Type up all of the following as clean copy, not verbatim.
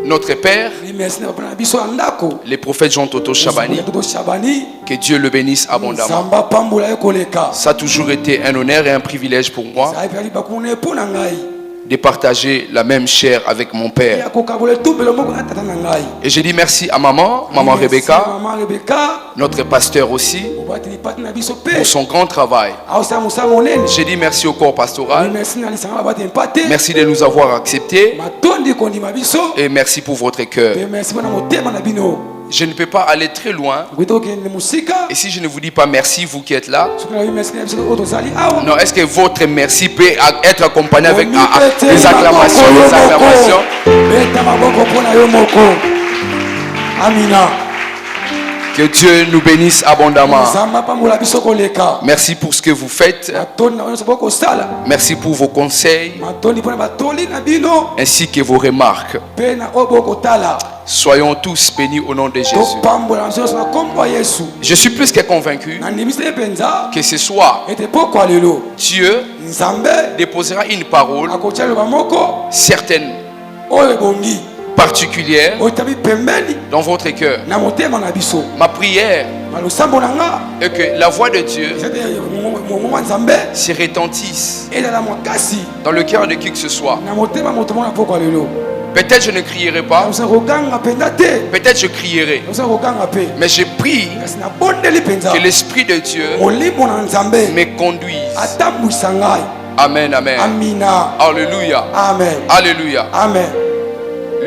notre Père, les prophètes Jean Toto Chabani, que Dieu le bénisse abondamment. Ça a toujours été un honneur et un privilège pour moi de partager la même chair avec mon père. Et je dis merci à maman Rebecca, notre pasteur aussi, pour son grand travail. Je dis merci au corps pastoral. Merci de nous avoir acceptés. Et merci pour votre cœur. Je ne peux pas aller très loin. Et si je ne vous dis pas merci, vous qui êtes là, non, est-ce que votre merci peut être accompagné avec des acclamations, Amina. Que Dieu nous bénisse abondamment. Merci pour ce que vous faites. Merci pour vos conseils ainsi que vos remarques. Soyons tous bénis au nom de Jésus. Je suis plus que convaincu que ce soir, Dieu déposera une parole certaine, particulière dans votre cœur. Ma prière est que la voix de Dieu se retentisse dans le cœur de qui que ce soit. Peut-être je ne crierai pas, peut-être je crierai, mais je prie que l'Esprit de Dieu me conduise. Amen, amen. Alléluia. Amen. Alléluia. Amen.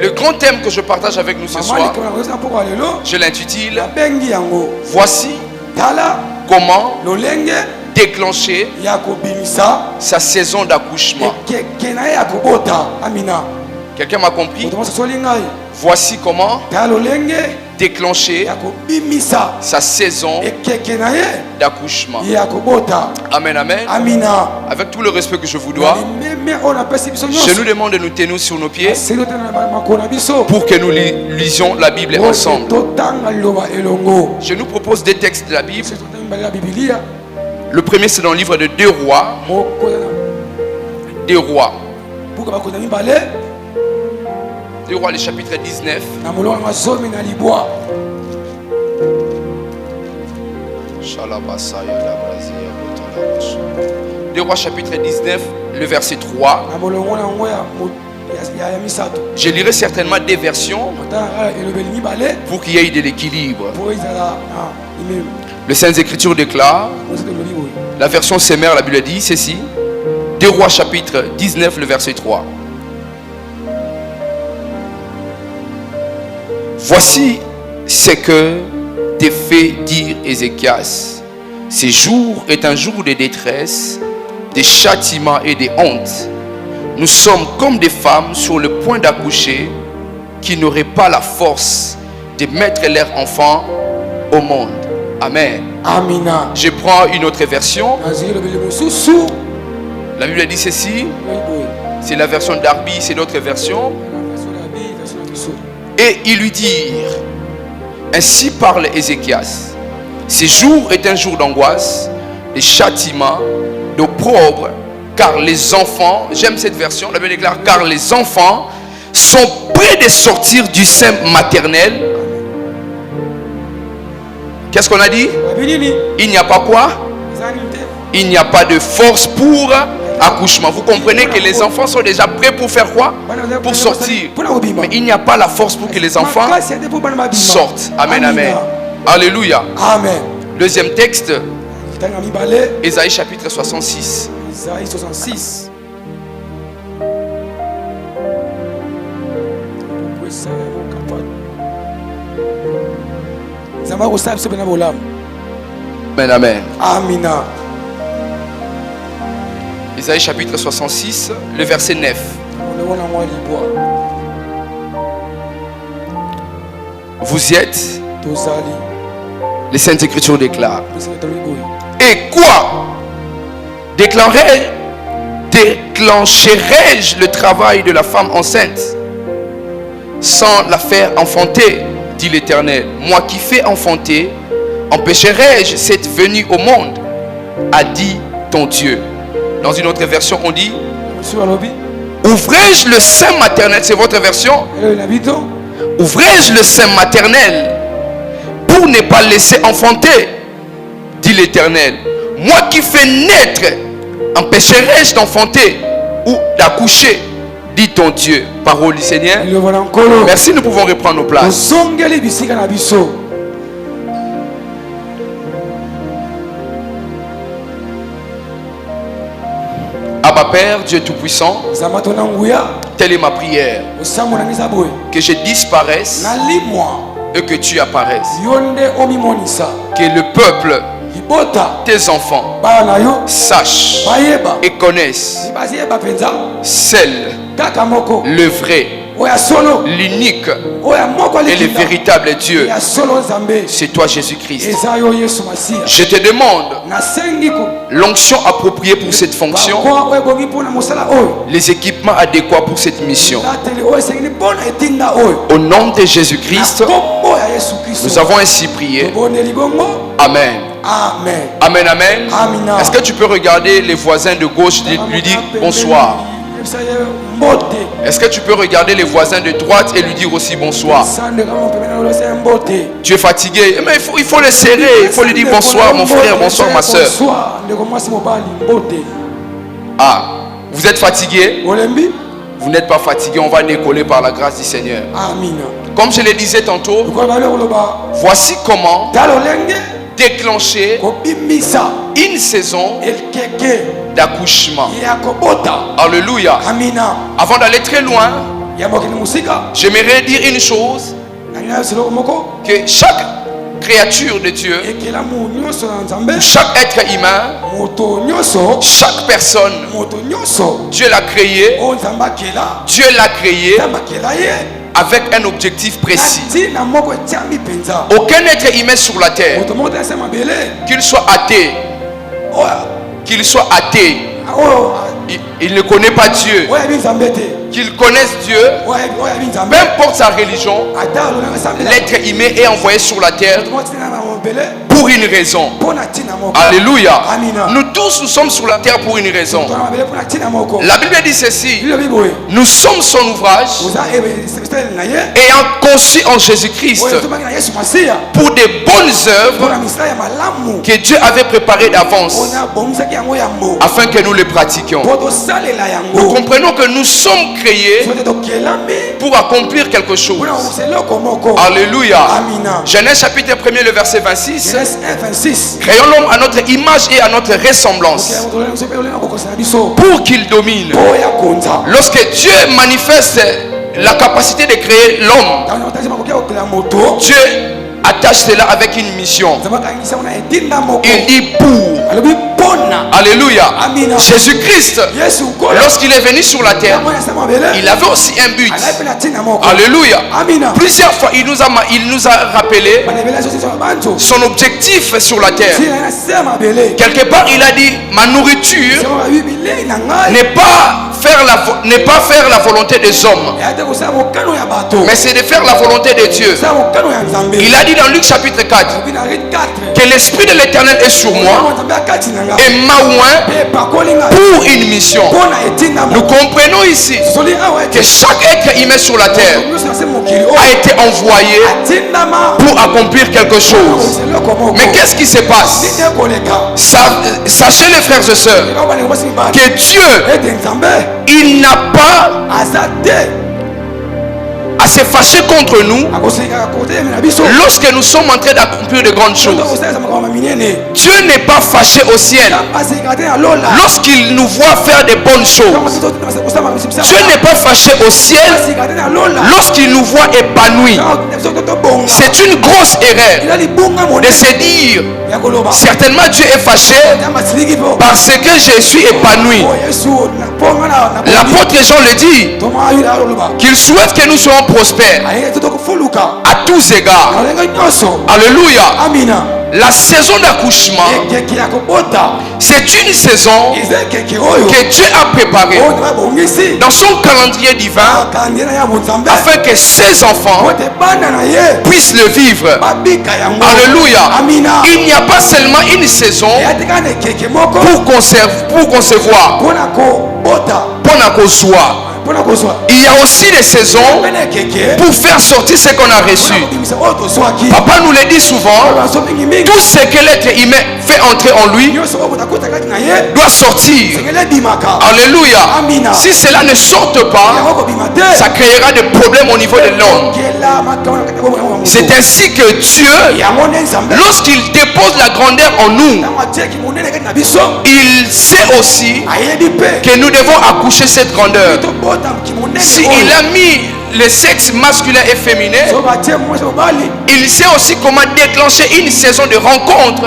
Le grand thème que je partage avec nous ce soir, je l'intitule Voici comment déclencher sa saison d'accouchement. Quelqu'un m'a compris? Voici comment déclencher sa saison d'accouchement. Amen, amen. Avec tout le respect que je vous dois, je nous demande de nous tenir sur nos pieds pour que nous lisions la Bible ensemble. Je nous propose des textes de la Bible. Le premier, c'est dans le livre de 2 Rois. 2 Rois. 2 Rois, le chapitre 19. 2 Rois, chapitre 19, le verset 3. Je lirai certainement des versions pour qu'il y ait de l'équilibre. Les Saintes Écritures déclarent, la version Semer, la Bible dit ceci. 2 Rois, chapitre 19, le verset 3. Voici ce que te fait dire Ézéchias. Ce jour est un jour de détresse, de châtiment et de honte. Nous sommes comme des femmes sur le point d'accoucher qui n'auraient pas la force de mettre leur enfant au monde. Amen. Amina. Je prends une autre version. La Bible dit ceci. C'est la version d'Arbi, c'est notre version. Et ils lui dirent, ainsi parle Ézéchias, ce jour est un jour d'angoisse, de châtiment, d'opprobre, car les enfants, j'aime cette version, la Bible déclare, car les enfants sont près de sortir du sein maternel. Qu'est-ce qu'on a dit? Il n'y a pas quoi? Il n'y a pas de force pour accouchement. Vous comprenez que les enfants sont déjà prêts pour faire quoi? Pour sortir. Mais il n'y a pas la force pour que les enfants sortent. Amen, amen. Alléluia. Amen. Deuxième texte, Ésaïe chapitre 66. Ésaïe 66. Amen, amen. Amina. Ésaïe chapitre 66, le verset 9. Vous y êtes? Les Saintes Écritures déclarent. Et quoi? Déclencherai-je le travail de la femme enceinte sans la faire enfanter, dit l'Éternel. Moi qui fais enfanter, empêcherai-je cette venue au monde, a dit ton Dieu. Dans une autre version, on dit, Ouvrais-je le sein maternel, c'est votre version? Ouvrais-je le sein maternel pour ne pas laisser enfanter, dit l'Éternel. Moi qui fais naître, empêcherai-je d'enfanter ou d'accoucher, dit ton Dieu. Parole du Seigneur. Merci, nous pouvons reprendre nos places. Abba Père, Dieu Tout-Puissant, telle est ma prière. Que je disparaisse et que tu apparaisses. Que le peuple, tes enfants, sachent et connaissent celle, le vrai, l'unique et le véritable Dieu. C'est toi, Jésus-Christ. Je te demande l'onction appropriée pour cette fonction, les équipements adéquats pour cette mission. Au nom de Jésus-Christ, nous avons ainsi prié. Amen. Amen. Amen, amen. Est-ce que tu peux regarder les voisins de gauche et lui dire bonsoir? Est-ce que tu peux regarder les voisins de droite et lui dire aussi bonsoir? Tu es fatigué, mais il faut les serrer, il faut lui dire bonsoir mon frère, bonsoir ma soeur. Ah, vous êtes fatigué? Vous n'êtes pas fatigué, on va décoller par la grâce du Seigneur. Comme je le disais tantôt, voici comment déclencher une saison d'accouchement. Alléluia. Avant d'aller très loin, j'aimerais dire une chose, que chaque créature de Dieu, chaque être humain, chaque personne, Dieu l'a créé, avec un objectif précis. Aucun être humain sur la terre, qu'il soit athée, il ne connaît pas Dieu, qu'il connaisse Dieu, peu importe sa religion, l'être humain est envoyé sur la terre pour une raison. Alléluia. Nous tous, nous sommes sur la terre pour une raison. La Bible dit ceci: nous sommes son ouvrage, ayant conçu en Jésus-Christ pour des bonnes œuvres que Dieu avait préparées d'avance afin que nous les pratiquions. Nous comprenons que nous sommes créés pour accomplir quelque chose. Alléluia. Genèse chapitre 1er, le verset 26. Créons l'homme à notre image et à notre ressemblance pour qu'il domine. Lorsque Dieu manifeste la capacité de créer l'homme, Dieu attache cela avec une mission. Il dit pour. Alléluia. Jésus-Christ, lorsqu'il est venu sur la terre, il avait aussi un but. Alléluia. Plusieurs fois, il nous a rappelé son objectif sur la terre. Quelque part, il a dit: ma nourriture n'est pas faire la volonté des hommes, mais c'est de faire la volonté de Dieu. Il a dit dans Luc chapitre 4 que l'Esprit de l'Éternel est sur moi et m'a oint pour une mission. Nous comprenons ici que chaque être humain sur la terre a été envoyé pour accomplir quelque chose. Mais qu'est-ce qui se passe? Sachez les frères et sœurs que Dieu, il n'a pas à se fâcher contre nous lorsque nous sommes en train d'accomplir de grandes choses. Dieu n'est pas fâché au ciel lorsqu'il nous voit faire de bonnes choses. Dieu n'est pas fâché au ciel lorsqu'il nous voit épanouis. C'est une grosse erreur de se dire certainement Dieu est fâché parce que je suis épanoui. L'apôtre Jean le dit qu'il souhaite que nous soyons prospères à tous égards. Alléluia. La saison d'accouchement, c'est une saison que Dieu a préparée dans son calendrier divin afin que ses enfants puissent le vivre. Alléluia. Il n'y a pas seulement une saison pour concevoir, pour Il y a aussi des saisons pour faire sortir ce qu'on a reçu. Papa nous le dit souvent, tout ce que l'être humain fait entrer en lui doit sortir. Alléluia. Si cela ne sort pas, ça créera des problèmes au niveau de l'homme. C'est ainsi que Dieu, lorsqu'il dépose la grandeur en nous, il sait aussi que nous devons accoucher cette grandeur. S'il a mis le sexe masculin et féminin, il sait aussi comment déclencher une saison de rencontre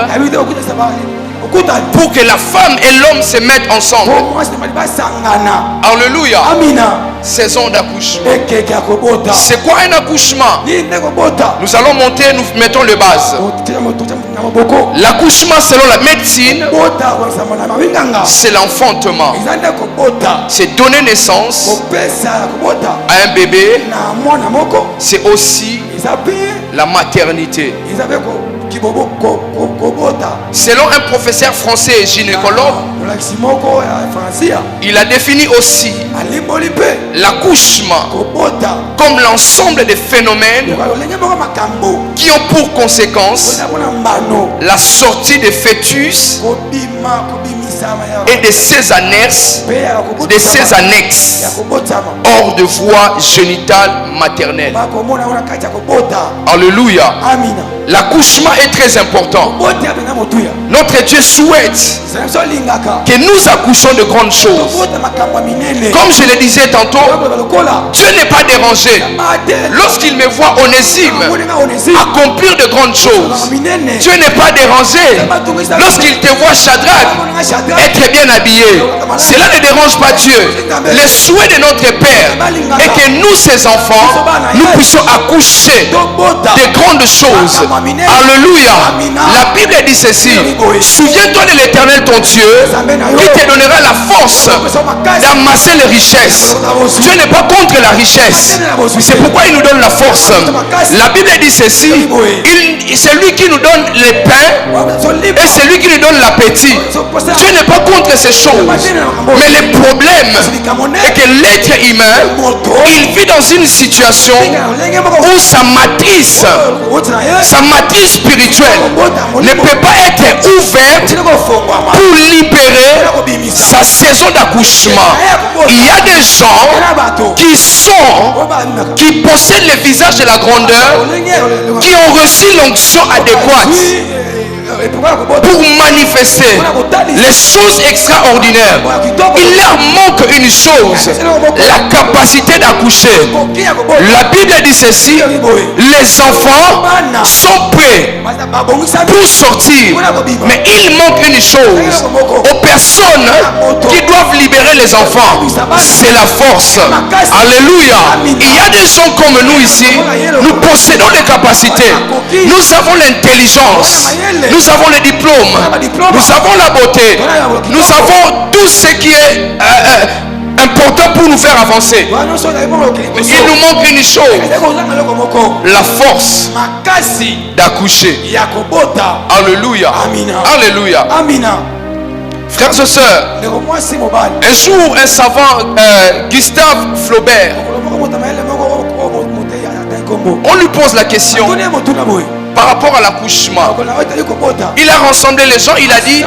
pour que la femme et l'homme se mettent ensemble. Alléluia. Saison d'accouchement. C'est quoi un accouchement? Nous allons monter, nous mettons le base. L'accouchement selon la médecine, c'est l'enfantement. C'est donner naissance à un bébé. C'est aussi la maternité. Selon un professeur français et gynécologue, il a défini aussi l'accouchement comme l'ensemble des phénomènes qui ont pour conséquence la sortie des fœtus et de ses annexes, hors de voie génitale maternelle. Alléluia. L'accouchement est très important. Notre Dieu souhaite que nous accouchons de grandes choses. Comme je le disais tantôt, Dieu n'est pas dérangé. Lorsqu'il me voit Onésime accomplir de grandes choses, Dieu n'est pas dérangé. Lorsqu'il te voit Shadrach être bien habillé, cela ne dérange pas Dieu. Le souhait de notre Père est que nous, ses enfants, nous puissions accoucher de grandes choses. Alléluia. La Bible dit ceci: souviens-toi de l'Éternel ton Dieu qui te donnera la force d'amasser les richesses. Dieu n'est pas contre la richesse, c'est pourquoi il nous donne la force. La Bible dit ceci: c'est lui qui nous donne les pains et c'est lui qui nous donne l'appétit. Dieu n'est pas contre ces choses, mais le problème est que l'être humain, il vit dans une situation où sa matrice spirituelle ne peut pas être ouverte pour libérer sa saison d'accouchement. Il y a des gens qui possèdent le visage de la grandeur, qui ont reçu l'onction adéquate pour manifester les choses extraordinaires. Il leur manque une chose: la capacité d'accoucher. La Bible dit ceci: les enfants sont prêts pour sortir, mais il manque une chose aux personnes qui doivent libérer les enfants, c'est la force. Alléluia. Il y a des gens comme nous ici, nous possédons les capacités, nous avons l'intelligence, nous avons les diplômes, nous avons la beauté, nous avons tout ce qui est important pour nous faire avancer. Il nous manque une chose: la force d'accoucher. Alléluia. Alléluia. Frères et sœurs, un jour un savant, Gustave Flaubert, on lui pose la question par rapport à l'accouchement. Il a rassemblé les gens, il a dit: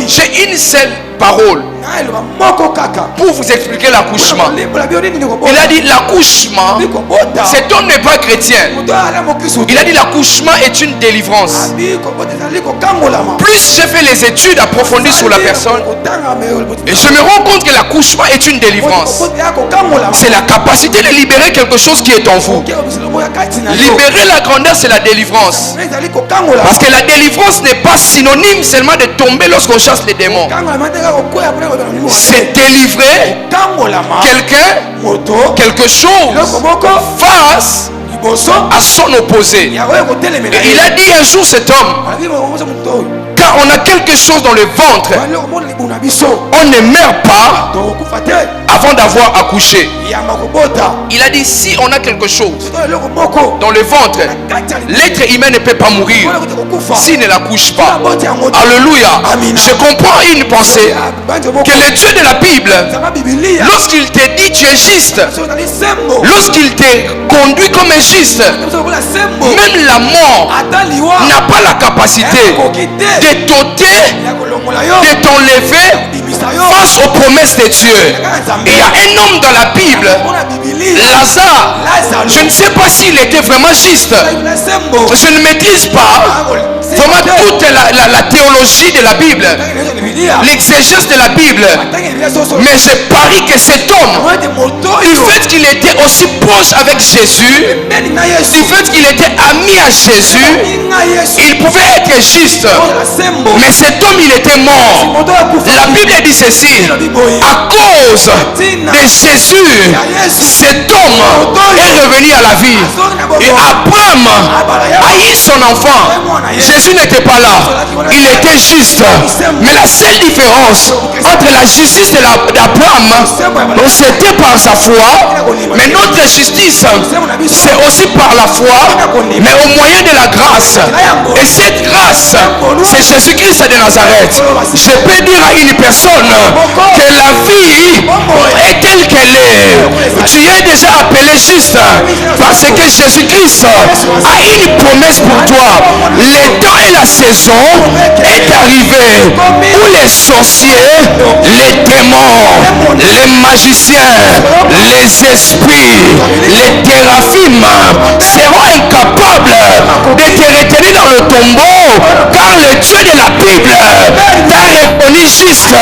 j'ai une seule parole pour vous expliquer l'accouchement. Il a dit: l'accouchement, cet homme n'est pas chrétien. Il a dit: l'accouchement est une délivrance. Plus j'ai fait les études approfondies sur la personne, et je me rends compte que l'accouchement est une délivrance. C'est la capacité de libérer quelque chose qui est en vous. Libérer la grandeur, c'est la délivrance. Parce que la délivrance n'est pas synonyme seulement de tomber lorsqu'on chasse les démons. C'est délivrer quelqu'un, quelque chose face à son opposé. Et il a dit un jour, cet homme: quand on a quelque chose dans le ventre, on ne meurt pas avant d'avoir accouché. Il a dit, si on a quelque chose dans le ventre, l'être humain ne peut pas mourir s'il ne l'accouche pas. Alléluia. Je comprends une pensée que le Dieu de la Bible, lorsqu'il te dit tu es juste, lorsqu'il te conduit comme un juste, même la mort n'a pas la capacité de t'ôter, de t'enlever face aux promesses de Dieu. Et il y a un homme dans la Bible, Lazare. Je ne sais pas s'il était vraiment juste. Je ne maîtrise pas vraiment toute la théologie de la Bible, l'exégèse de la Bible. Mais je parie que cet homme, du fait qu'il était aussi proche avec Jésus, du fait qu'il était ami à Jésus, il pouvait être juste. Mais cet homme, il était mort. La Bible dit ceci: à cause de Jésus, cet homme est revenu à la vie. Et Abraham a eu son enfant. Jésus n'était pas là, il était juste. Mais la seule différence entre la justice d'Abraham, c'était par sa foi, mais notre justice, c'est aussi par la foi, mais au moyen de la grâce. Et cette grâce, c'est Jésus-Christ de Nazareth. Je peux dire à une personne que la vie est telle qu'elle est. Tu es déjà appelé juste parce que Jésus-Christ a une promesse pour toi. Le temps et la saison est arrivé où les sorciers, les démons, les magiciens, les esprits, les téraphimes seront incapables de te retenir dans le tombeau, car le Dieu de la Bible t'a reconnu juste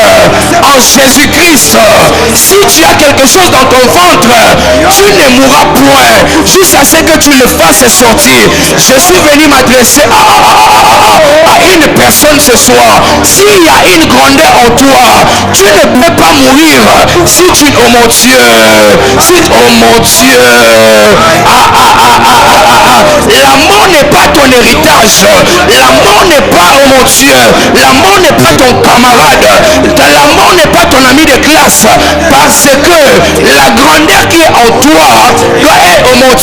en Jésus-Christ. Si tu as quelque chose dans ton ventre, tu ne mourras point jusqu'à ce que tu le fasses sortir. Je suis venu m'adresser à une personne ce soir. S'il y a une grandeur en toi, tu ne peux pas mourir si tu... Oh mon Dieu, oh mon Dieu. La mort n'est pas ton héritage. La mort n'est pas, oh mon Dieu, la mort n'est pas ton camarade. La mort n'est pas ton ami de classe. Parce que la grandeur qui est en toi doit être, oh mon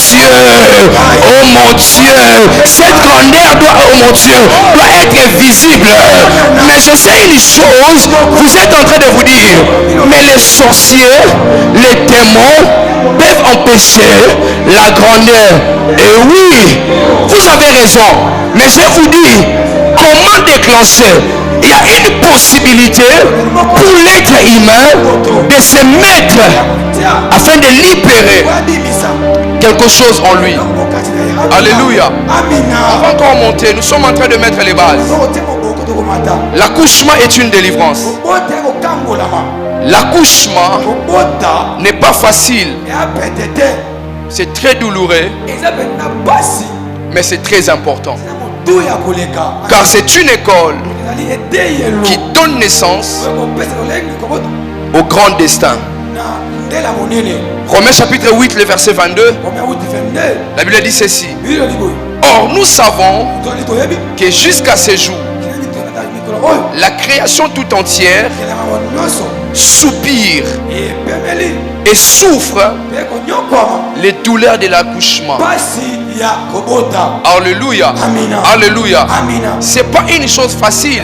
Dieu, cette grandeur doit, oh mon Dieu, doit être visible. Mais je sais une chose, vous êtes en train de vous dire, mais les sorciers, les démons peuvent empêcher la grandeur. Et oui, vous avez raison. Mais je vous dis, comment déclencher? Il y a une possibilité pour l'être humain de se mettre afin de libérer quelque chose en lui. Alléluia. On va encore monter. Nous sommes en train de mettre les bases. L'accouchement est une délivrance. L'accouchement n'est pas facile. C'est très douloureux, mais c'est très important. Car c'est une école qui donne naissance au grand destin. Romains chapitre 8, le verset 22. La Bible dit ceci: or nous savons que jusqu'à ce jour, la création tout entière soupire et souffre les douleurs de l'accouchement. Alléluia. Alléluia. C'est pas une chose facile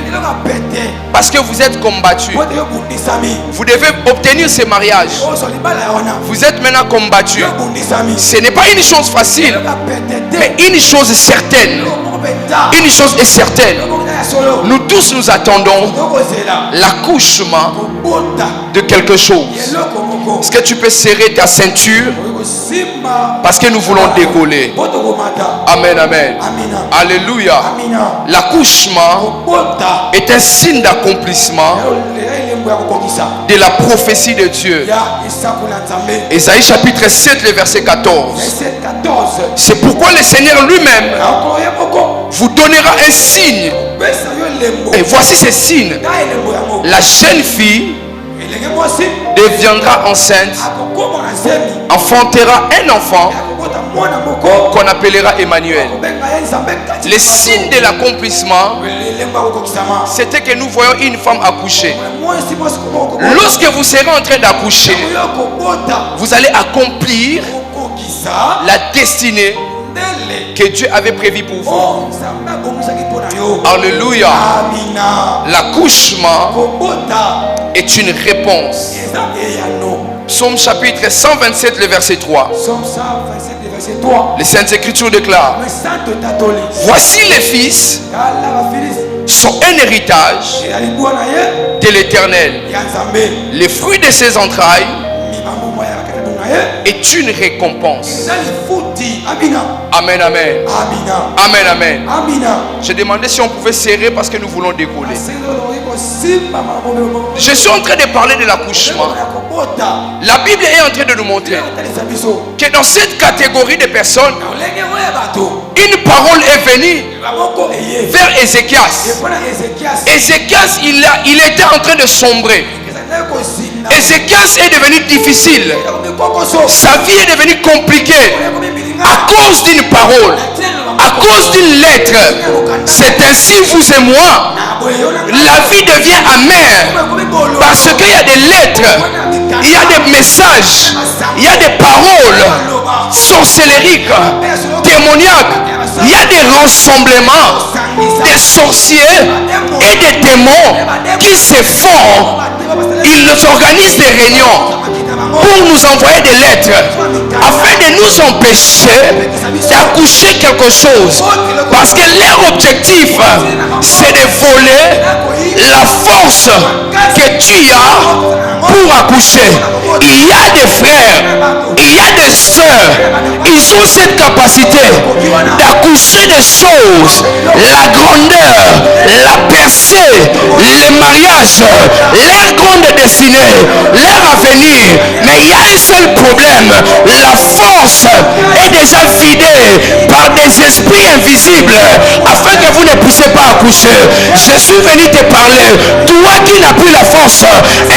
parce que vous êtes combattus. Vous devez obtenir ce mariage. Vous êtes maintenant combattus. Ce n'est pas une chose facile, mais une chose certaine. Une chose est certaine. Nous tous nous attendons l'accouchement de quelque chose. Est-ce que tu peux serrer ta ceinture? Parce que nous voulons décoller. Amen, amen. Alléluia. L'accouchement est un signe d'accomplissement de la prophétie de Dieu. Ésaïe chapitre 7, le verset 14. C'est pourquoi le Seigneur lui-même vous donnera un signe. Et voici ce signe. La jeune fille deviendra enceinte, enfantera un enfant qu'on appellera Emmanuel. Le signe de l'accomplissement, c'était que nous voyons une femme accoucher. lorsque vous serez en train d'accoucher, vous allez accomplir la destinée que Dieu avait prévue pour vous. Alléluia. L'accouchement est une réponse. Psaume chapitre 127, le verset 3. Les Saintes Écritures déclarent: voici les fils sont un héritage de l'Éternel. Les fruits de ses entrailles est une récompense. Amen, amen. Amen, amen. J'ai demandé si on pouvait serrer parce que nous voulons décoller. Je suis en train de parler de l'accouchement. La Bible est en train de nous montrer que dans cette catégorie de personnes, une parole est venue vers Ézéchias. Ézéchias, il était en train de sombrer. Ézéchias est devenu difficile. Sa vie est devenue compliquée à cause d'une parole, à cause d'une lettre. C'est ainsi, vous et moi, la vie devient amère parce qu'il y a des lettres, il y a des messages, il y a des paroles sorcellériques, démoniaques. Il y a des rassemblements des sorciers et des démons qui se font. Ils organisent des réunions pour nous envoyer des lettres afin de nous empêcher d'accoucher quelque chose, parce que leur objectif c'est de voler la force que tu as pour accoucher. Il y a des frères, il y a des sœurs, ils ont cette capacité d'accoucher des choses, la grandeur, la percée, le mariage, leur grande destinée, leur avenir. Mais il y a un seul problème: la force est déjà vidée par des esprits invisibles afin que vous ne puissiez pas accoucher. Je suis venu te parler, toi qui n'as plus la force,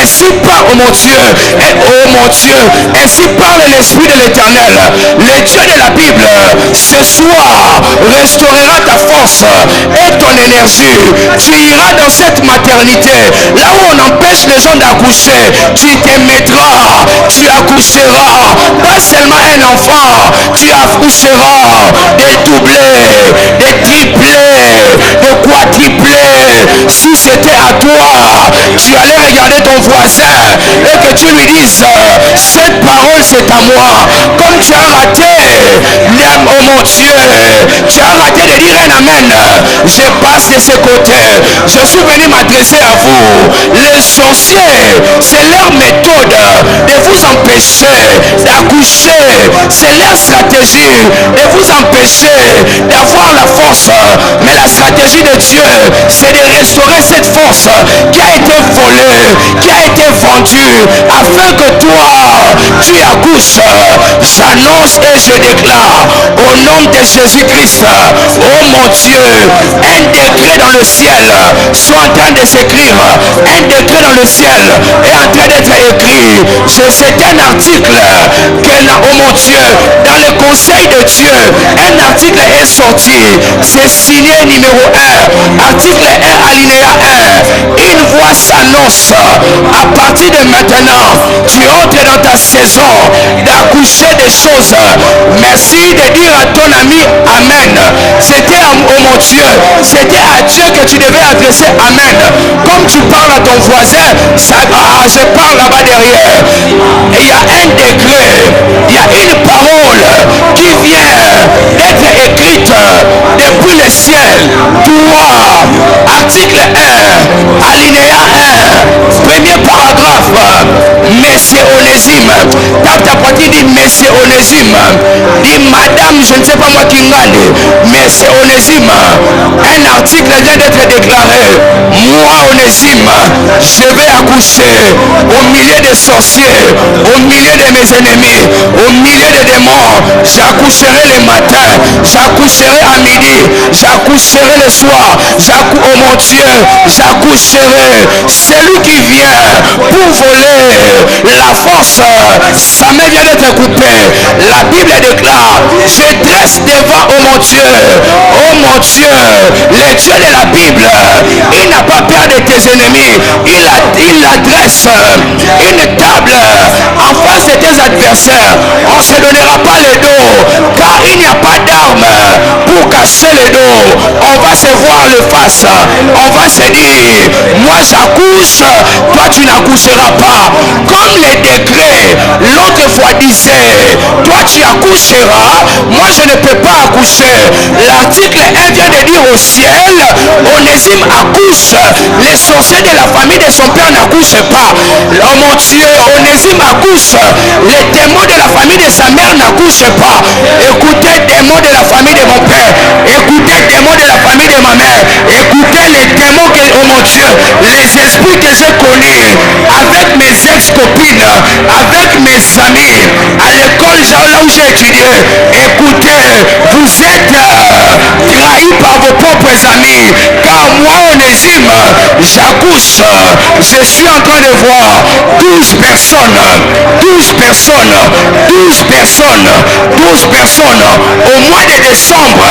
ainsi parle, oh mon Dieu, et oh mon Dieu, ainsi parle l'Esprit de l'Éternel, le Dieu de la Bible. Ce soir restaurera ta force et ton énergie. Tu iras dans cette maternité, là où on empêche les gens d'accoucher. Tu te mettras, tu accoucheras, pas seulement un enfant, tu accoucheras des doublés, des triplés, des quadruplés. Si c'était à toi, tu allais regarder ton voisin et que tu lui dises: cette parole c'est à moi. Comme tu as raté, oh mon Dieu, tu as raté de dire un amen. Je passe de ce côté. Je suis venu m'adresser à vous. Les sorciers, c'est leur méthode de vous empêcher d'accoucher. C'est leur stratégie de vous empêcher d'avoir la force. Mais la stratégie de Dieu, c'est de restaurer cette force qui a été volée, qui a été vendue, afin que toi, tu accouches. J'annonce et je déclare au nom de Jésus-Christ, oh mon Dieu, un décret dans le ciel soit en train de s'écrire. Un décret dans le ciel est en train d'être écrit. C'est un article que, oh mon Dieu, dans le conseil de Dieu, un article est sorti. C'est signé numéro 1, article 1, alinéa 1. Une voix s'annonce: à partir de maintenant, tu entres dans ta saison d'accoucher des choses. Merci de dire à ton ami amen. C'était, oh mon Dieu, c'était à Dieu que tu devais adresser amen. Comme tu parles à ton voisin, je parle là-bas derrière. Et il y a un décret, il y a une parole qui vient d'être écrite depuis le ciel. Toi, article 1, alinéa 1, premier paragraphe. Monsieur Onésime, tape ta poitrine, dit Monsieur Onésime, dit Madame, je ne sais pas moi qui gagne, Monsieur Onésime, un article vient d'être déclaré. Moi Onésime, je vais accoucher au milieu des sorciers, au milieu de mes ennemis, au milieu des démons. J'accoucherai le matin, j'accoucherai à midi, j'accoucherai le soir, oh mon Dieu, j'accoucherai. Celui qui vient pour voler la force, sa main vient d'être coupée. La Bible déclare: Je dresse devant, oh mon Dieu, les dieux de la Bible. Il n'a pas peur de tes ennemis. Il adresse une table en face de tes adversaires. On ne se donnera pas le dos, car il n'y a pas d'arme pour cacher le dos. On va se voir le face. On va se dire, moi j'accouche, toi tu n'accoucheras pas. Comme les décrets l'autre fois disaient, toi tu accoucheras, moi je ne peux pas accoucher. L'article 1 vient de dire au ciel, Onésime accouche. Les sorciers de la famille de son père n'accouchent pas. Oh mon Dieu, Onésime accouche. Les démons de la famille de sa mère n'accouchent pas. Écoutez, démons de la famille de mon père. Écoutez, démons de la famille de ma mère. Écoutez les démons que, oh mon Dieu, les esprits que j'ai connus avec mes ex-copines, avec mes amis, à l'école là où j'ai étudié. Écoutez, vous êtes trahis par vos propres amis. Car moi, Onésime, j'accouche. Je suis en train de voir 12 personnes au mois de décembre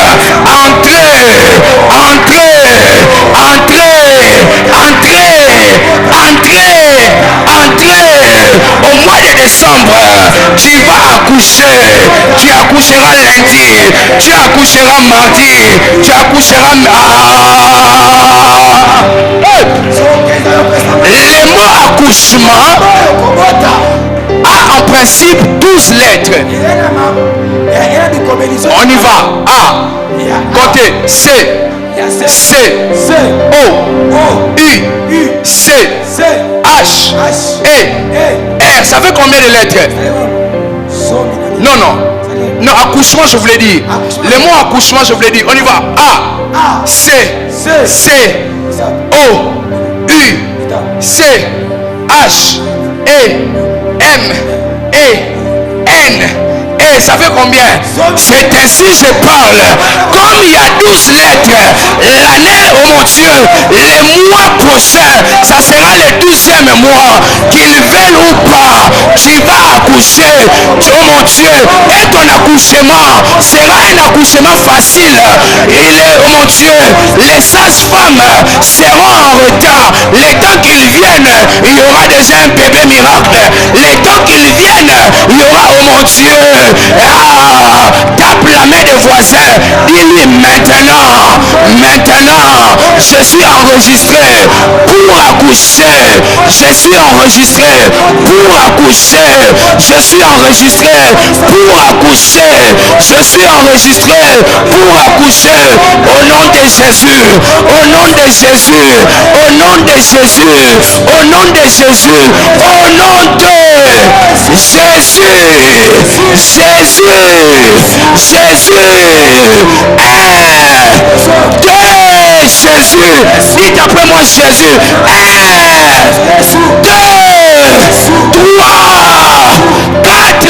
entrer au mois de décembre. Tu vas accoucher. Tu accoucheras lundi, tu accoucheras mardi, tu accoucheras le mot accouchement a en principe 12 lettres. On y va. A, côté C, C, O, U, C, H, E, R. Ça fait combien de lettres? Non, accouchement, je voulais dire. Le mot accouchement, je voulais dire. On y va. A, C, O, U, C, H, E, M, E, N. Et ça fait combien? C'est ainsi je parle. Comme il y a 12 lettres, l'année, oh mon Dieu, les mois prochains, ça sera le 12e mois. Qu'ils veulent ou pas, tu vas accoucher. Oh mon Dieu, et ton accouchement sera un accouchement facile. Oh mon Dieu, les sages-femmes seront en retard. Les temps qu'ils viennent, il y aura déjà un bébé miracle. Les temps qu'ils viennent, il y aura, oh mon Dieu, tape la main des voisins. Dis-lui maintenant, je suis enregistré pour accoucher. Je suis enregistré pour accoucher. Je suis enregistré pour accoucher. Je suis enregistré pour accoucher. Au nom de Jésus, au nom de Jésus, au nom de Jésus, au nom de Jésus, au nom de Jésus, Jésus. Dites après moi Jésus. 1, 2, 3, 4,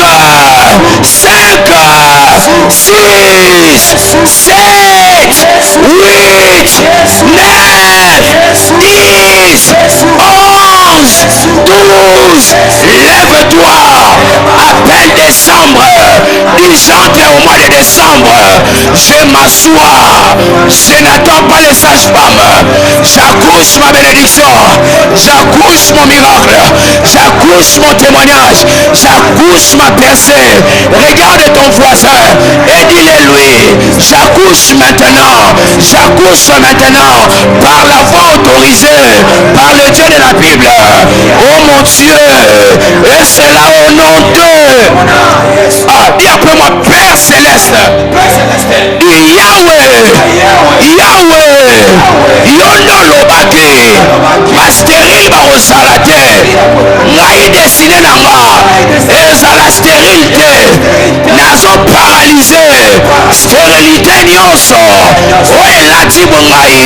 5, 6, 7, 8, 9, 10, 11, 12. Lève-toi. Appelle décembre. J'entre au mois de décembre. Je m'assois. Je n'attends pas les sages-femmes. J'accouche ma bénédiction. J'accouche mon miracle. J'accouche mon témoignage. J'accouche ma percée. Regarde ton voisin et dis-le-lui. J'accouche maintenant. J'accouche maintenant par la voie autorisée par le Dieu de la Bible. Oh mon Dieu. Et c'est là au nom de... dis après moi, Père Céleste. Dis Yahweh. Yono lobaki. Mastérile barosalate. Ngai dessiné nanga. Ezala stérilité. Nazo paralysé. Stérilité nyonso. Oelati bongai.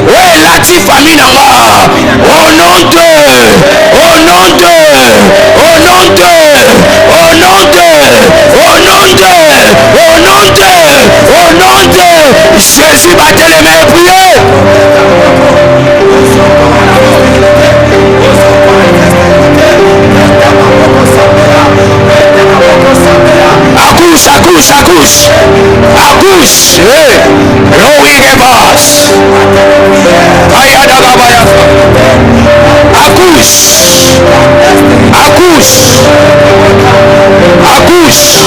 Oelati famille nanga. Au nom de. Au nom de. Au nom de. Au nom de. Au nom de. Au nom de. Au nom de. Jésus, battez les mains et priez. Accouche, accouche, Accouche, accouche. Accouche. Accouche. Accouche.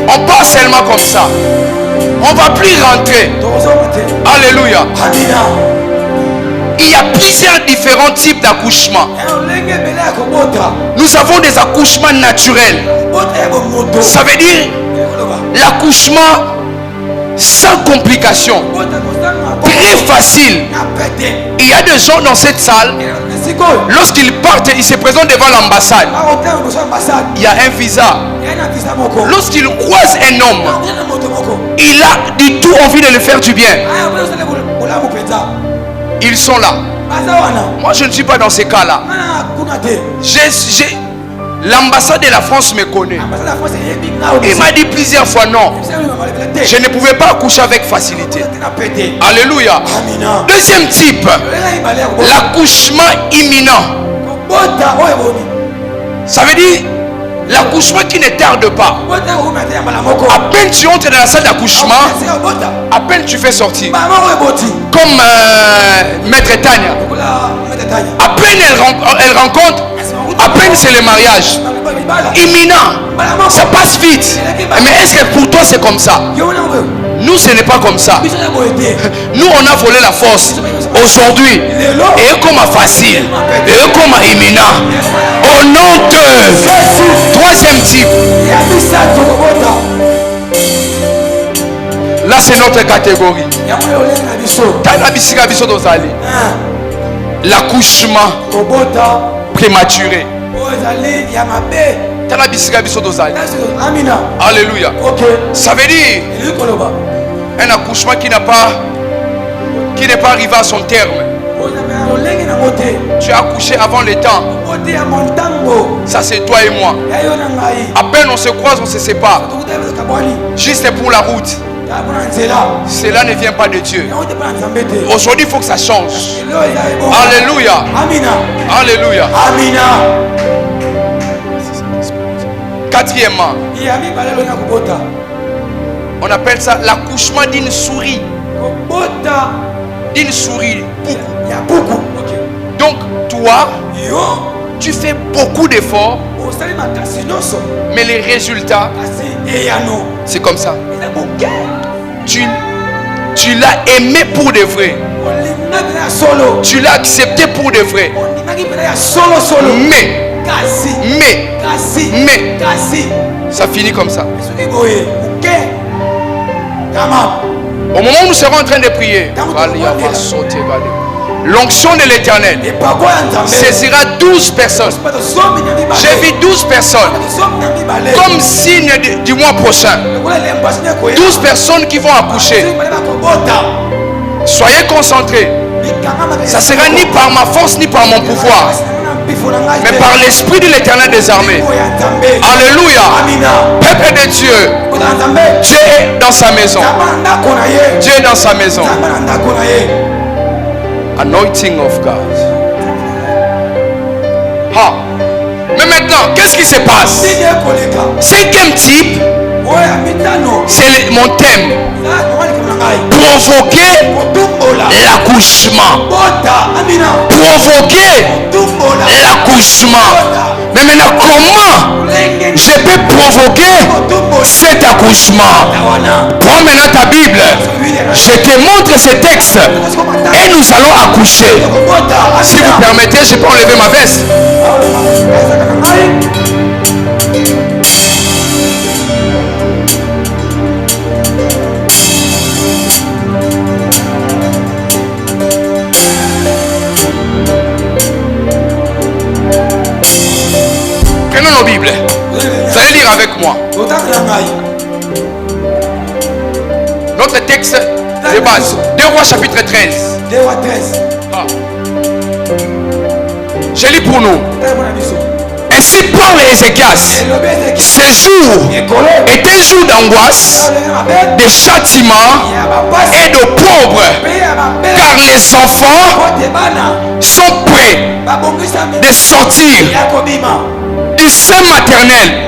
On passe seulement comme ça. On ne va plus rentrer. Alléluia. Il y a plusieurs différents types d'accouchements. Nous avons des accouchements naturels. Ça veut dire l'accouchement sans complications, très facile. Il y a des gens dans cette salle, lorsqu'ils partent, ils se présentent devant l'ambassade. Il y a un visa. Lorsqu'ils croisent un homme, il a du tout envie de lui faire du bien. Ils sont là. Moi, je ne suis pas dans ces cas-là. L'ambassade de la France me connaît. Il m'a dit plusieurs fois non. Je ne pouvais pas accoucher avec facilité. Alléluia. Deuxième type, l'accouchement imminent. Ça veut dire l'accouchement qui ne tarde pas. À peine tu entres dans la salle d'accouchement, à peine tu fais sortir. Comme Maître Tania. À peine elle rencontre, à peine c'est le mariage. Imminent. Ça passe vite. Mais est-ce que pour toi c'est comme ça? Nous ce n'est pas comme ça. Nous on a volé la force. Aujourd'hui, et comme facile, et comme imminent. Au nom de troisième type. Là c'est notre catégorie. L'accouchement prématuré. Alléluia. Ça veut dire un accouchement qui n'est pas arrivé à son terme. Tu as accouché avant le temps. Ça c'est toi et moi. À peine on se croise, on se sépare. Juste pour la route. Cela ne vient pas de Dieu. Aujourd'hui il faut que ça change. Alléluia. Alléluia. Quatrièmement, on appelle ça l'accouchement d'une souris. D'une souris. Donc toi, tu fais beaucoup d'efforts, mais les résultats, c'est comme ça. Tu l'as aimé pour de vrai. Tu l'as accepté pour de vrai. Mais ça finit comme ça. Au moment où nous serons en train de prier, l'onction de l'Éternel saisira 12 personnes. J'ai vu 12 personnes comme signe du mois prochain. 12 personnes qui vont accoucher. Soyez concentrés. Ça sera ni par ma force ni par mon pouvoir, mais par l'Esprit de l'Éternel des armées. Alléluia. Peuple de Dieu, Dieu est dans sa maison. Dieu est dans sa maison. Anointing of God. Mais maintenant, qu'est-ce qui se passe? Cinquième type, c'est mon thème. Provoquer l'accouchement. Provoquer l'accouchement. Mais maintenant, comment je peux provoquer cet accouchement? Prends maintenant ta Bible. Je te montre ce texte et nous allons accoucher. Si vous permettez, je peux enlever ma veste. Prenons nos Bibles. Vous allez lire avec moi. Notre texte de base. 2 Rois chapitre 13. Je lis pour nous. Ainsi parle Ézéchias. Ces jours étaient jours d'angoisse, de châtiment et de pauvres, car les enfants sont prêts de sortir du sein maternel.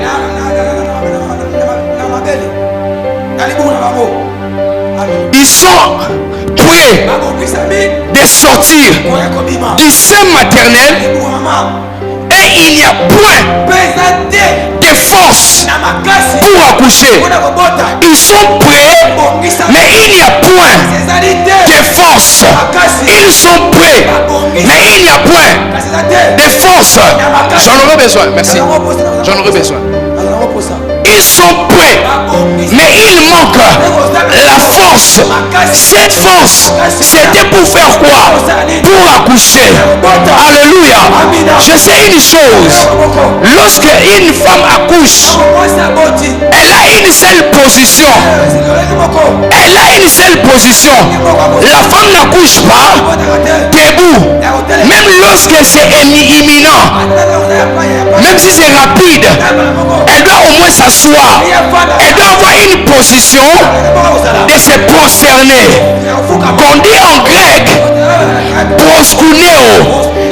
Ils sont prêts de sortir du sein maternel. Et il n'y a point de force pour accoucher. Ils sont prêts, mais il n'y a point de force. Ils sont prêts, mais il n'y a point de force. J'en aurais besoin, merci. J'en aurais besoin. Ils sont prêts, mais il manque la force. Cette force, c'était pour faire quoi? Pour accoucher. Alléluia. Je sais une chose. Lorsque une femme accouche, elle a une seule position. Elle a une seule position. La femme n'accouche pas debout. Même lorsque c'est imminent, même si c'est rapide, elle doit au moins s'asseoir. Elle doit avoir une position de se prosterner. Qu'on dit en grec proskuneo.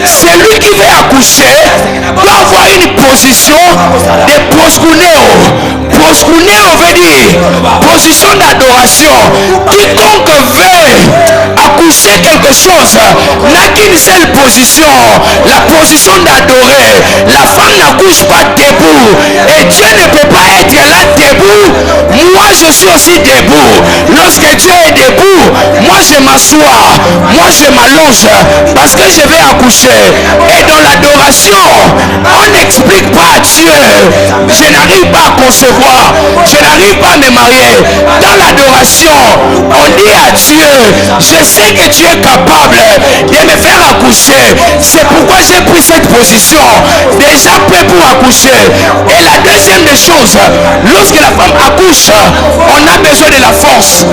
Celui qui veut accoucher doit avoir une position de proskuneo. Proskuneo veut dire position d'adoration. Quiconque veut accoucher quelque chose n'a qu'une seule position, la position d'adorer. La femme n'accouche pas debout et Dieu ne peut pas être là debout. Moi je suis aussi debout. Lorsque Dieu est debout, moi je m'assois, moi je m'allonge parce que je vais accoucher. Et dans l'adoration, on n'explique pas à Dieu. Je n'arrive pas à concevoir, je n'arrive pas à me marier. Dans l'adoration, on dit à Dieu, je sais que tu es capable de me faire accoucher. C'est pourquoi j'ai pris cette position, déjà prêt pour accoucher. Et la deuxième des choses, lorsque la femme accouche, on a besoin de la force.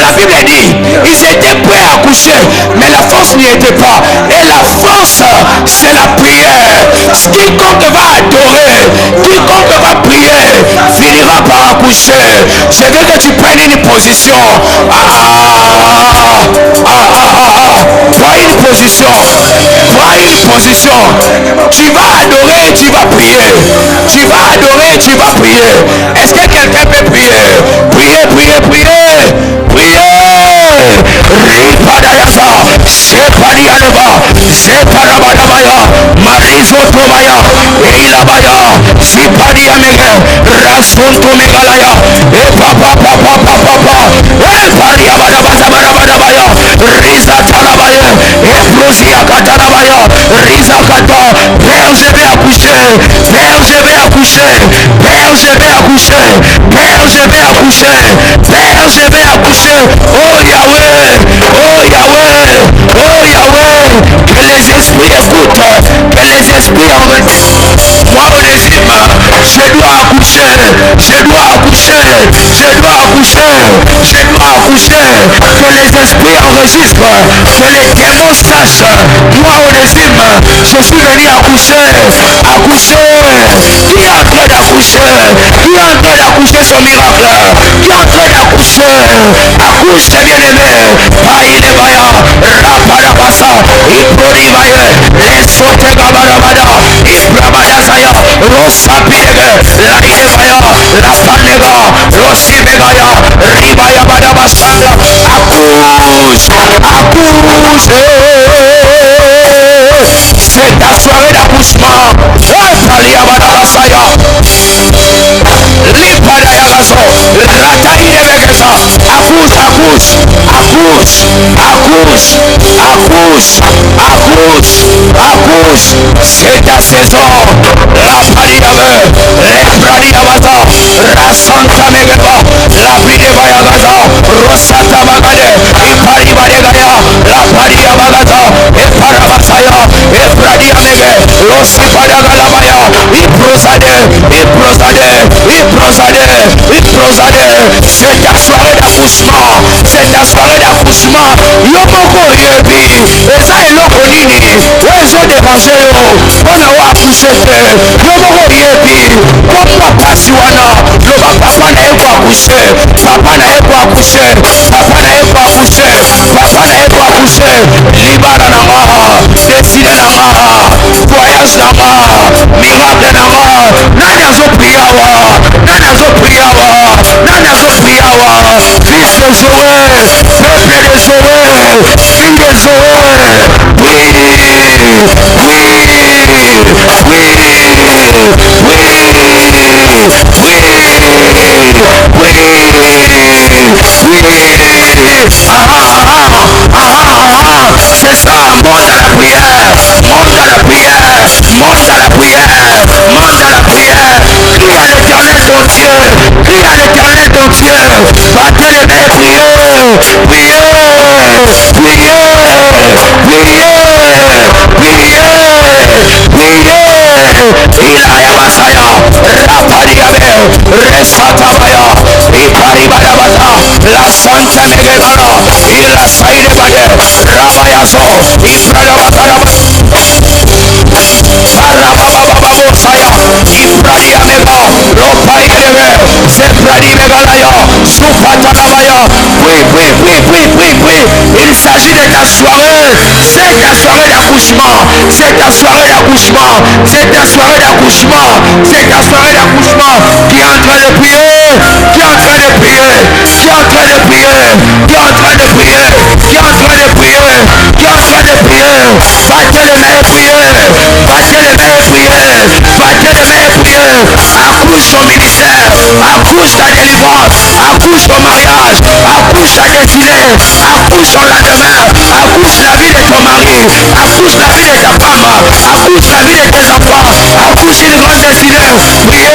La Bible dit, ils étaient prêts à accoucher, mais la force n'y était pas. Et la force, c'est la prière. Quiconque va adorer, quiconque va prier, finira par accoucher. Je veux que tu prennes une position. Prends une position. Prends une position. Tu vas adorer, tu vas prier. Tu vas adorer, tu vas prier. Est-ce que quelqu'un peut prier? Prier, prier, prier. Prier. Ripadayasa. Sepadianeba. Separabadabaya. Marizotobaya. Eilabaya. Sipadiamege. Rasontomegalaya. Epapapapapapapa. Epariabadabazabadabadabaya. Rizatalabaya. Eprosiakatalabaya. Rizakata. Père, je vais accoucher. Père, je vais accoucher. Père, je vais accoucher. Père, je vais accoucher. Père, je vais accoucher. Oh Yahweh. Oh Yahweh. Oh Yahweh. Que les esprits écoutent. Que les esprits en retirent. Moi, Onésime, je dois accoucher. Je dois accoucher. Je dois accoucher. Je dois accoucher. Que les esprits enregistrent. Que les démons sachent. Moi, Onésime, je suis venu accoucher. Accoucher. Qui est en train d'accoucher? Qui est en train d'accoucher son miracle? Qui est en train d'accoucher? Accouche, bien-aimé. Païdebaya. Raparabasa. Ibrodivaye. Lesote gabarabada. Ibrabadasaya. Rosapirege. Laidebaya. Lapanega. Rosimegaya. Ribaya badabasala. Accouche. Accouche. C'est ta soirée d'accouchement. Accouche, accouche, accouche, accouche, accouche, accouche, accouche. C'est ta saison. La paliave, les pradiavaza, la santa megaba, la pidevayagaza, rosata magade, iparibadegaya, la padiavaza, eparabasaya, epradiamege, rosipadagalabaya, iprosade, iprosade, iprosade, iprosade. C'est ta soirée d'accouchement. d'accouchement. C'est ta soirée d'accouchement. Yomoko yebi. Et ça est l'autre nini. Ouais, ils ont dépensé. On a accouché. Yomoko yebi. Comme papa siwana. Le papa n'a pas accouché. Papa n'a pas accouché. Papa n'a pas accouché. Papa n'a pas accouché. Libara nama. Décider nama. Voyage nama. Miracle nama. Nani azo priawa. Nani azo priawa. Nani azo priawa. Fils de Zoé. Peuple de Zoé. Fille de Zoé. Oui. Oui. C'est ça, monte à la prière, monte à la prière, monte à la prière, monte à la prière. Crie à l'éternel ton Dieu, crie à l'éternel ton Dieu. Battez les mains, priez, priez, priez, priez, priez, priez. Il a yabasaya, rapadiabe, resatabaya, iparibadabata, la santa megemana, il a saïde bade, rabayazo, ifradabataraba. Barababababosaya, ifradiameba, ropaidebe, sepradimegalayo, supatanabaya. Oui, oui, oui, oui, oui, oui. Il s'agit de ta soirée. C'est ta soirée d'accouchement. C'est ta soirée d'accouchement. C'est ta soirée d'accouchement. C'est ta soirée d'accouchement. Qui est en train de prier. Qui est en train de prier. Qui est en train de prier. Qui est en train de prier. Qui est en train de prier. Qui est en train de prier. Battez les mains et priez. Battez les mains et priez. Battez les mains et priez. Accouche ton ministère. Accouche ta délivrance. Accouche ton mariage. Accouche ta destinée. Accouche ton lendemain. Accouche la vie de ton mari. Accouche la vie de ta femme. Accouche la vie de tes enfants. Accouche une grande destinée. Priez.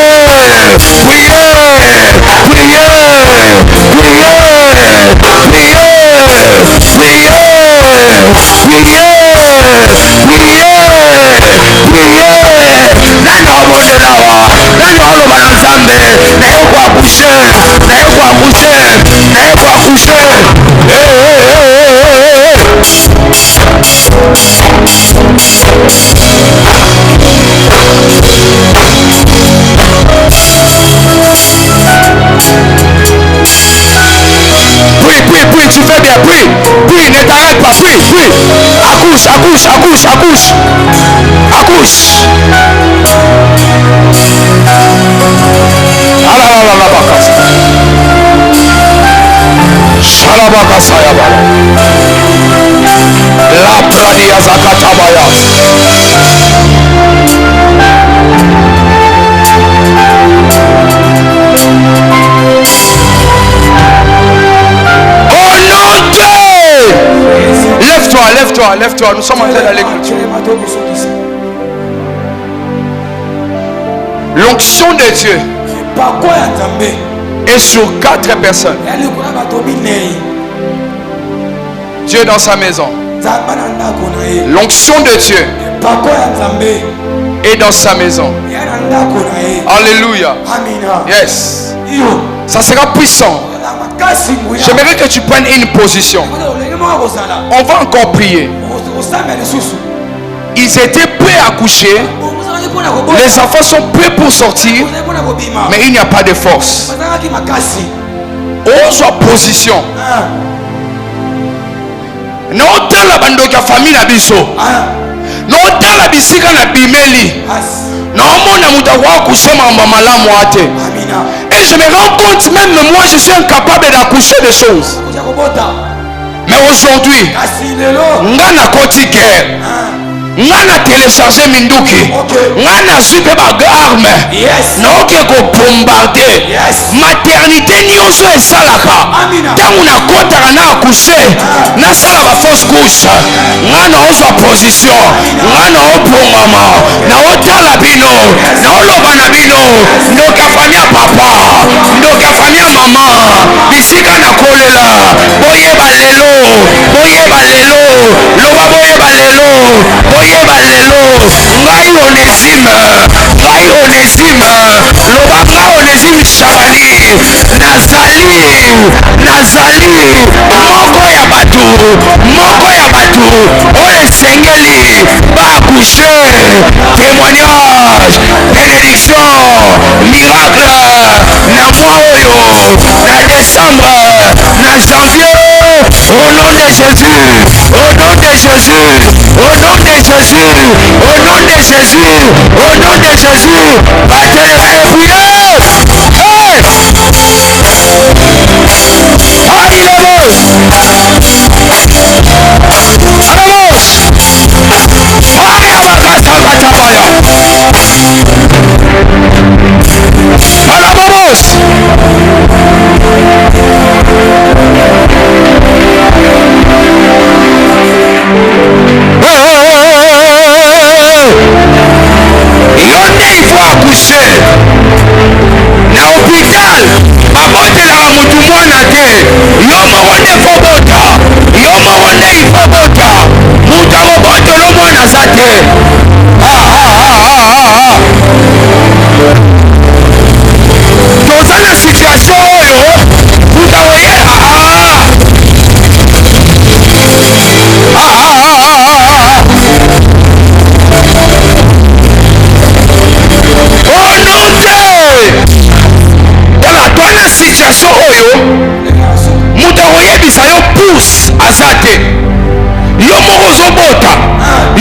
Priez. Priez. Priez. Prie, tu fais bien, prie, ne t'arrête pas, prie, accouche, la pradia zakatabaya. Lève-toi, nous sommes en train d'aller clôturer. L'onction de Dieu est sur 4 personnes. Dieu est dans sa maison. L'onction de Dieu est dans sa maison. Alléluia. Yes. Ça sera puissant. J'aimerais que tu prennes une position. On va encore prier. Ils étaient prêts à coucher. Les enfants sont prêts pour sortir. Mais il n'y a pas de force. On soit position. Non, dans la bande de la famille na biso. Non, dans la bisika na bimeli. Non, mon amour coucher malamu ate. Et je me rends compte, même moi je suis incapable d'accoucher des choses. Mais aujourd'hui, ngana koti guerre. Ngana télécharger minduki. Ngana supe bagarme. Naoke ko bombarder. Maternité nyonso esalaka. Tangu na kota na accoucher. Na sala ba fausse couche. Ngana ozwa position. Ngana opongama. Na otala bino. Na oloba na bino. Ndoka famia papa. Ndoka famia mama. Bisika na kolela. Boyeba lelo. Boyeba lelo. Loba boyeba lelo. Boyeba lelo. Ngai Onésime. Ngai Onésime. Loba ngai Onésime Chabani. Nazali nazali moko ya batu oyo esengeli bakushe témoignage bénédiction miracle na mwa oyo na décembre na janvier au nom de Jésus au nom de Jésus au nom de Jésus au nom de Jésus au nom de Jésus batelema ebuye il faut accoucher na hôpital babotelaka mutu mwana te yo moko nde fo bota yo moko nde ifo bota mutu akobotolo mwana aza te toza na situation oyo mutu akoye situation oyo mutu akoyebisa yo pousse aza te yo moko ozobota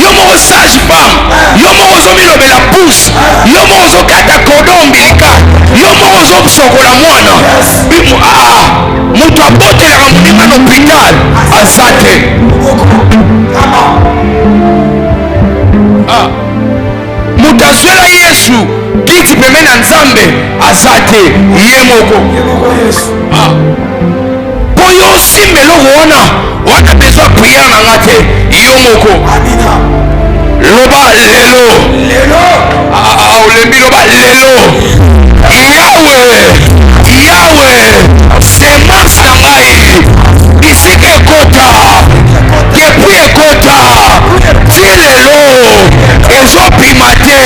yo moko sage femme yo moko ozomilobela pousse yo moko ozokata cordon ombilical yo moko ozosokola mwana mutu abotelaka moninga na hôpital aza te mutu azwela yesu kiti pembeni na nzambe aza te ye moko mpo yo osimba eloko wana besoin priere na nga te yo moko loba lelo olembi loba lelo yawe semence na ngai bisika ekota depuis ekota ti lelo ezopima te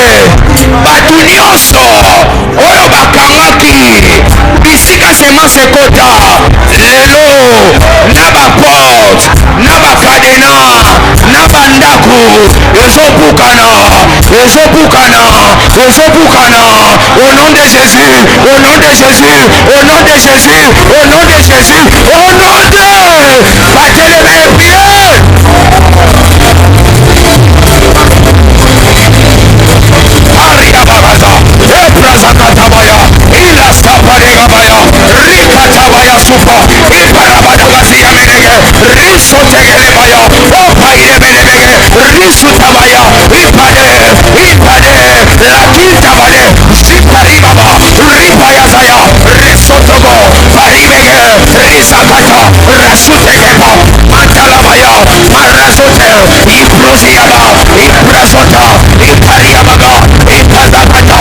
bato nyonso oyo bakangaki bisika semence ekota lelo na baporte na bakadena na bandako ezobukana au nom de Jésus au nom de Jésus au nom de Jésus au nom de Jésus au nom de batelema epie Katabaya, Ilastapalegabaya, Rikatabaya Supa, Iparabadagasia Menege, Risotegelebaya, Opairebelebege, Risutabaya, Ipade, Latintabale, Ziparibaba, Ripayazaya, Risotogo, Paribege, Risakata, Rasutegepa, Matalabaya, Marasote, Iprosiaba, Iprasota, Ipariabaga, Ipazakata,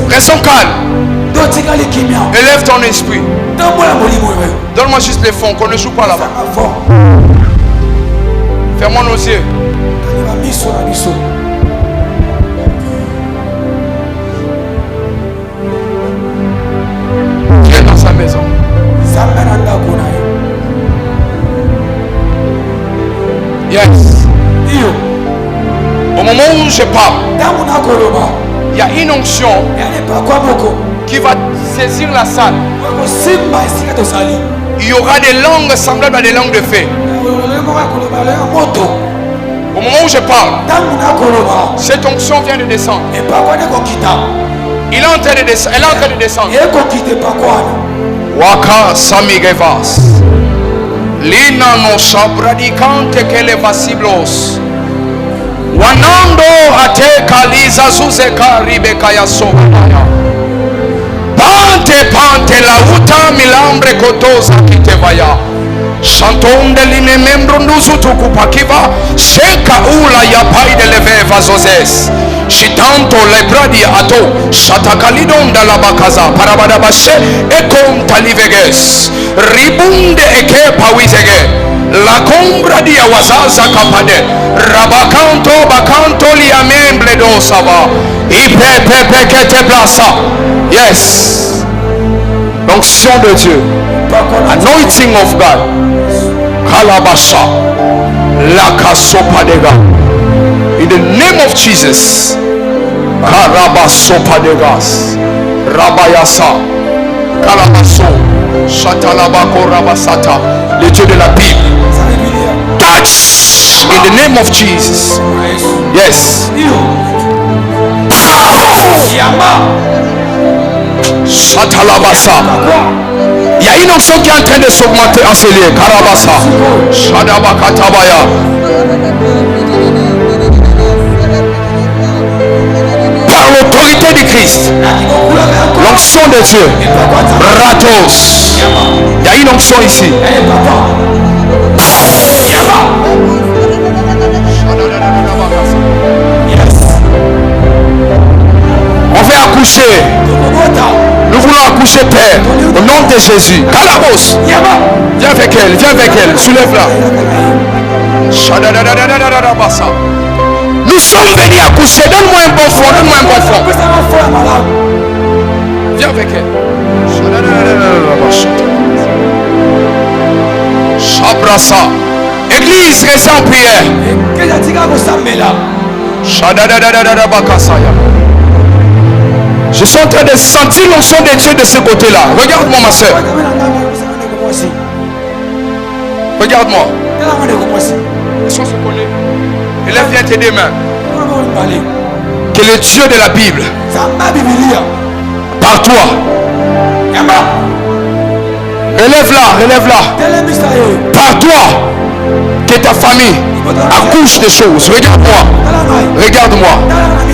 Restons calmes. Élève ton esprit. Donne-moi juste les fonds, qu'on ne joue pas là-bas. Fermons nos yeux. Dieu est dans sa maison. Yes. Au moment où je parle, il y a une onction qui va saisir la salle. Il y aura des langues semblables à des langues de feu. Au moment où je parle, cette onction vient de descendre. Il est en train de descendre. Elle est en train de descendre. Waka samigevas. Lina no sabradicante que le vasiblos. Wanando ate kaliza zuzeka ribeka ya sobaya. Pante la uta milambre kotoza kitevaya. Chanton de l'ine membro nusu tukupakiva. Sheka ula ya pai de leveva zozes. Shitanto lebradi ato. Shatakalidonda la bakaza. Parabadabashe ekon taliveges. Ribunde eke pawizege. La combra di awazaza kapade. Rabakanto bakanto li amemble dosava. Ipepepe kete plasa. Yes. L'onction de Dieu. Anointing of God. Kalabasha. Lakasopadega. In the name of Jesus. Karabasopadegas. Rabayasa. Kalabaso. Shatalabako rabasata. Le Dieu de la Bible. Touch. In the name of Jesus. Yes. Shatalabasa. Il y a une onction qui est en train de s'augmenter en ce lieu. Karabasa. Shadabakatabaya. Par l'autorité du Christ, l'onction de Dieu. Ratos. Il y a une onction ici. On va accoucher. Nous voulons accoucher, Père, au nom de Jésus. Kalabos. Viens avec elle, soulève-la. Nous sommes venus accoucher. Donne-moi un bon fond, Viens avec elle. Shabrasa. Église, restez en prière. Je suis en train de sentir l'onction de Dieu de ce côté-là. Regarde-moi, ma soeur. Regarde-moi. Est-ce qu'on se connaît? Élève bien tes deux mains. Que le Dieu de la Bible, par toi, relève-la. Par toi, que ta famille accouche des choses. Regarde-moi.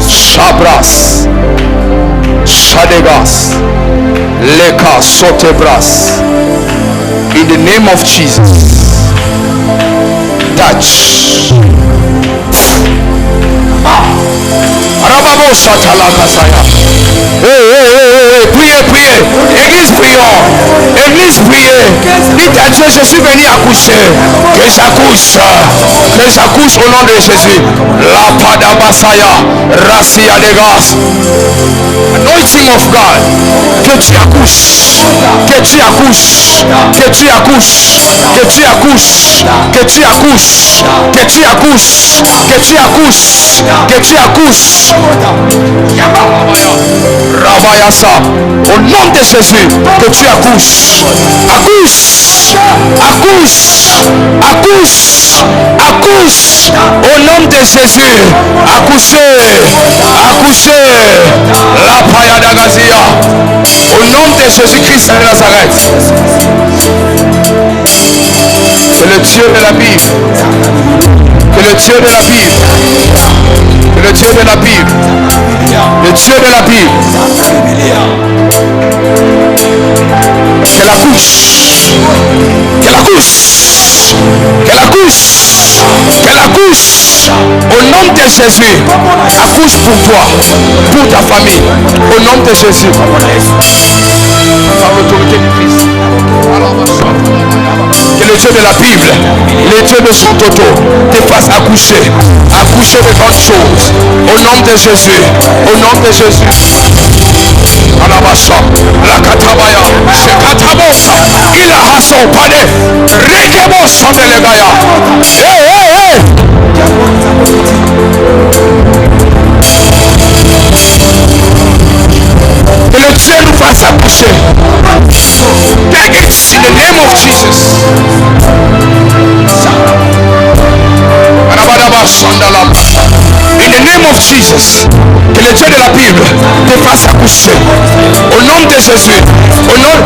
Chabras. Shadegas. Leka sotebras. In the name of Jesus. Touch. Arababo satalakasaya. Priez. Église, prions. Priez. Dites à Dieu, je suis venu accoucher. Que j'accouche au nom de Jésus. La padabasaya. Rasia degas. Anointing of God. Que tu accouches. Rabayasa. Au nom de Jésus, que tu accouches. Accouche. Au nom de Jésus. Accouchez. La paya d'Agazia. Au nom de Jésus-Christ de Nazareth. Que le Dieu de la Bible. Que le Dieu de la Bible. Le Dieu de la Bible. Qu'elle accouche. Au nom de Jésus. Accouche pour toi, pour ta famille. Au nom de Jésus. Par l'autorité du Christ. Que le Dieu de la Bible, le Dieu de son toto, te fasse accoucher de bonnes choses. Au nom de Jésus. Alabasha, la katabaya, shekatabosa, ila haso pade, rekebosa melegaya. Hey. Que le Dieu nous fasse accoucher. Take it in the name of Jesus. In the name of Jesus, que le Dieu de la Bible te fasse accoucher. Au nom de Jésus. Au nom.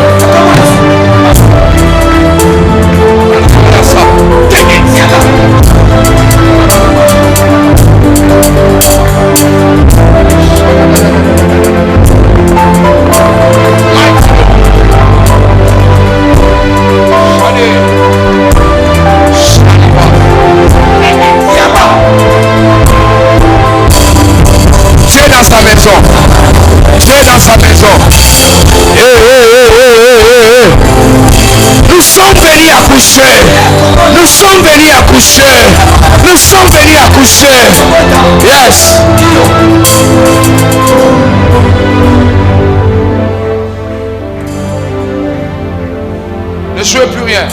Dieu dans sa maison. Dieu dans sa maison. Nous sommes venus accoucher. Nous sommes venus accoucher. Nous sommes venus accoucher. Yes. Ne jouez plus rien.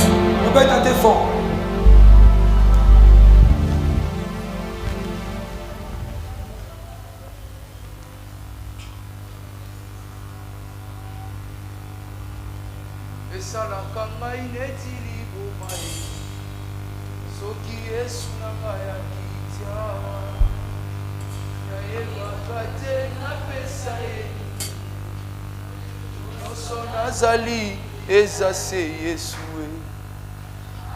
Nazali ezase Yesue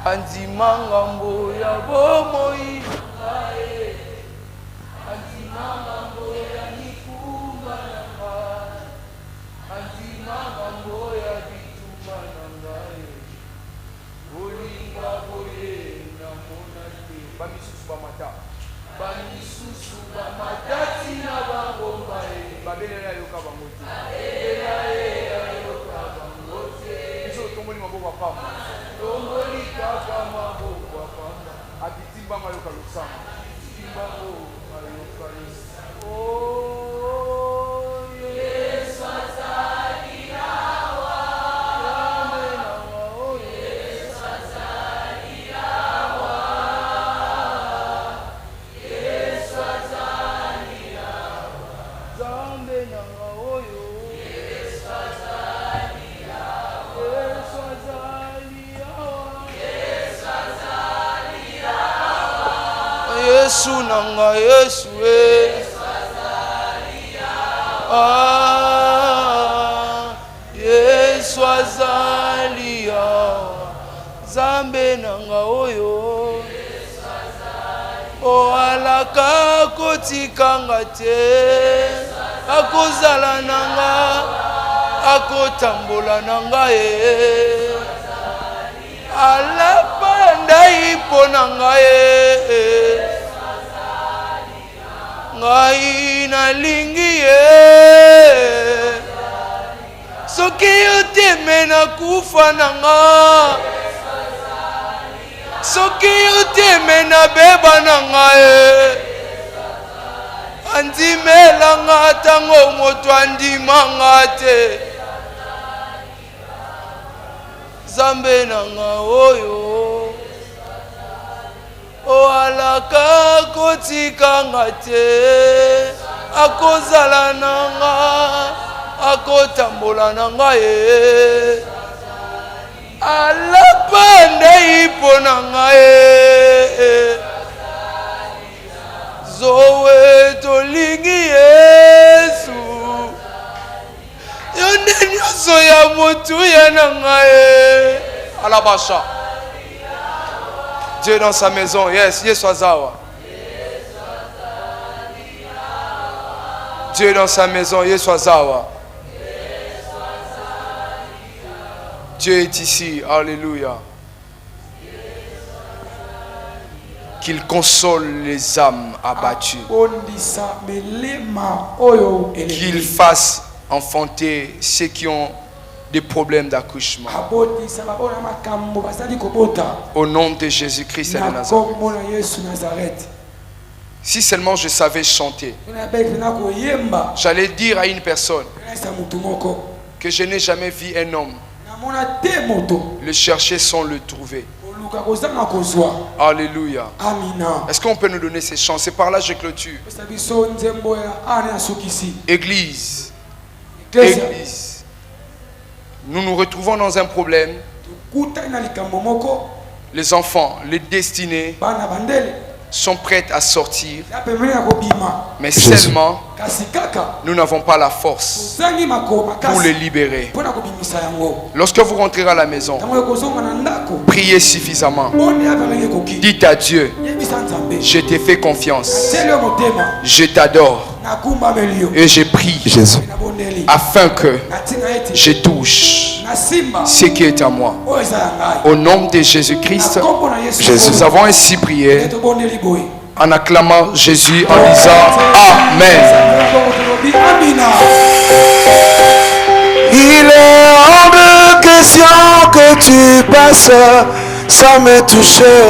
andima ngambo ya bomoi nae andima ngambo ya nikumba nanga andima ngambo ya bituma nangae olinga boye na monate bamisusu bamatati na bangomba babelela yoka bangote Tongoli kaka maboko apanda akitimba mayoka lusama timba o mayoka oh Yesu azali hawa oh Yesu azali hawa Yesu azali hawa zambe nanga oyo Yesu azali hawa Yesu azali Yesu nanga Yesu Yesu azali Zambe nanga oyo O alaka kotikanga te akozala nanga akotambola nanga alapanda ipo nanga ngai nalingi soki oteme na kufa nanga soki oteme na beba nanga andimelanga tango moto andimanga te Zambe nanga oyo O alaka kotikanga te akozala nanga akotambola nanga alapanda ipo nanga zowe tolingi Yesu yonde nyonso ya motu ya nanga alabasha Dieu dans sa maison. Yes, Yesu azawa. Dieu dans sa maison. Yesu azawa. Dieu est ici. Alléluia. Qu'il console les âmes abattues. Qu'il fasse enfanter ceux qui ont des problèmes d'accouchement. Au nom de Jésus-Christ de Nazareth. Si seulement je savais chanter, j'allais dire à une personne que je n'ai jamais vu un homme le chercher sans le trouver. Alléluia. Est-ce qu'on peut nous donner ces chants? C'est par là que je clôture. Église. Église. nous nous retrouvons dans un problème. Les enfants, les destinés sont prêts à sortir, mais seulement nous n'avons pas la force pour les libérer. Lorsque vous rentrez à la maison, priez suffisamment. Dites à Dieu, je t'ai fait confiance, je t'adore et je prie Jésus, afin que je touche ce qui est à moi. Au nom de Jésus-Christ, nous avons ainsi prié en acclamant Jésus en disant Amen. il est hors de question que tu passes sans me toucher.